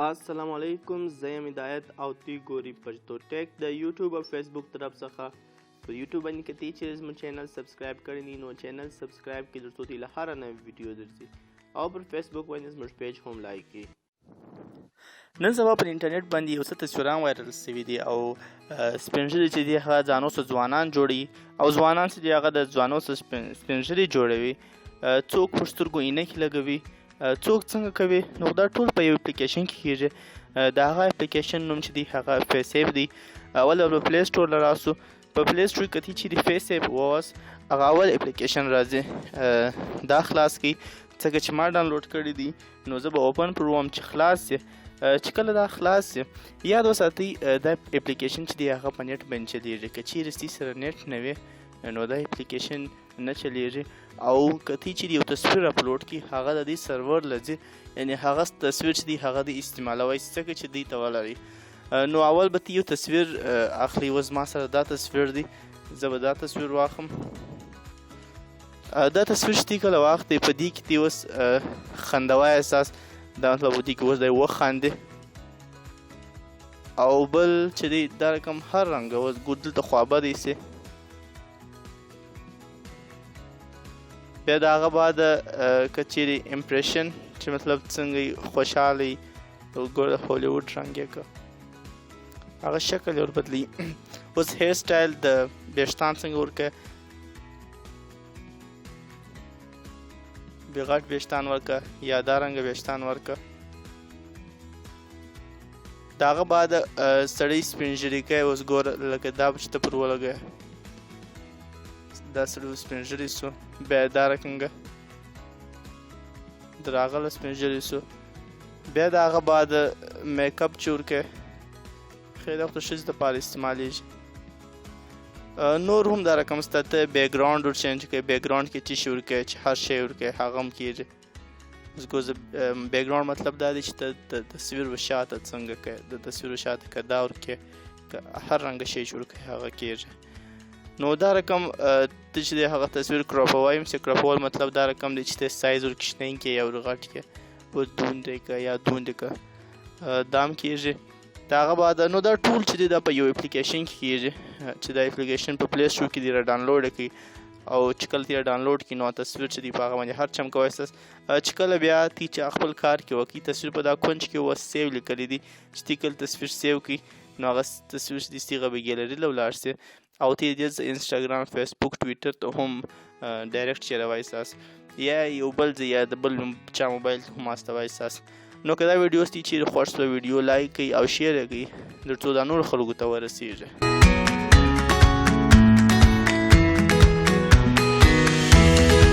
السلام علیکم، زه یم هدایت او دوی ګوري پښتو ټیک د یوټیوب او فیسبوک طرف څخه. په یوټیوب باندې که تی چې زموږ چینل سبسکرایب کړی نی نو چینل سبسکرایب کړئ ترڅو تی له هره نوې ویډیو درځي، او پر فیسبوک باندې زموږ پیج هم لایک کړئ. نن سبا پر انټرنیټ باندې یو څه تصویران وایرل سوي دي او سپین ږیري چې دي هغه ځانو څخه ځوانان جوړوي او ځوانان چې دي هغه د ځوانو څخه سپین ږیري جوړوي. څوک پر سترګو عینکې لګوي، څوک څنګه کوي، نو دا ټول په یو اپلیکیشن کې کیږي. د هغه اپلیکیشن نوم چې دی هغه فیس ایپ دی. اول په پلی سټور له راسو، په پلی سټور کې کتی چې دی فیس ایپ واس هغه اول اپلیکیشن راځي، دا خلاص کی څنګه چې ما ډاونلوډ کړی دی نو زه به اوپن پروم چې خلاص سي. چې کله دا خلاص سي یاد وساتئ دا اپلیکیشن چې دی هغه په نیټ باندې چلیږي، که چیرې ستاسو سره نیټ نه وي نو دا اپلیکیشن نه چلیږي. او کتی چې یو تصویر اپلوډ کی هغه د دې سرور لځي، یعنی هغه تصویر چې دی هغه د استعمالوي څنګه چې دی تولري. نو اول به یو تصویر اخلي، وز ما سره دا تصویر دی، زه به دا تصویر واخم. دا تصویر چې کله وخت دی په دې کې دی اوس خندوای احساس، دا مطلب دی کې اوس دی وخاندي. او بل چې دی دا رقم هر رنګ اوس ګودل ته خوابه دی سي. بیا د هغه بعد که چیرې امپریشن چې مطلب څنګه خوشحالی ګوره هالیوډ رنګ یې که هغه شکل یې وربدلي. اوس هیر سټایل د ویښتان څنګه ورکه، بې غټ ویښتان ورکه یا دا رنګه ویښتان ورکه. د هغه بعد سړی سپین ږیري کوي، اوس ګوره لکه دا چې ته پر ولګوې دا سړی سپین ږیری سو. بیا دا رقمګه د راغله سپین ږیری سو. بیا د هغه بعد میک اپ چې ورکوي خیلی وخت د ښځې دپاره استعمالیږي. نور هم دا رقم سته، ته بیک ګراونډ ور چینج کوي، بیک ګراونډ کې چې شي ورکوي چې هر شی ورکوي هغه هم کېږي. اوس ګوزه بیک ګراونډ مطلب دا دی چې ته د تصویر و شاته څنګه کوي، د تصویر و شاته که دا ورکوي که هر رنګه شی چې ورکوي هغه کېږي. نو دا رقم ته چې دی هغه تصویر کراپوای چې کراپول مطلب دا رقم دی چې ته سایز ور کوچنی کړې یا ور غټ کړې، اوس دوندې که یا دوندې که دا هم کېږي. د هغه بعد نو دا ټول چې دی دا په یو اپلیکیشن کې کېږي چې دا اپلیکیشن په پلی سټور کې دی را ډاونلوډ کړي. او چې کله تی ډاونلوډ کړي نو تصویر چې دی په هغه باندې هر چمکوی احساس. چې کله بیا تی چې خپل کار کې وکړي تصویر په دا کونج کې اوس سیو لیکلی دی چې تی کله تصویر سیو کړي نو هغه تصویر چې دی ستې به ګیلري له ولاړ سي او تی دې انسټاګرام، فیسبوک، ټویټر ته هم ډایرکټ چیروی احساس یا یو بل ځای یا د بل چا موبایل هم استوی احساس. نو که دا ویډیو ستې چیرې خوښ سوه ویډیو لایک کړئ او شیر یې کړئ ترڅو دا نور خلکو ته ورسیږي.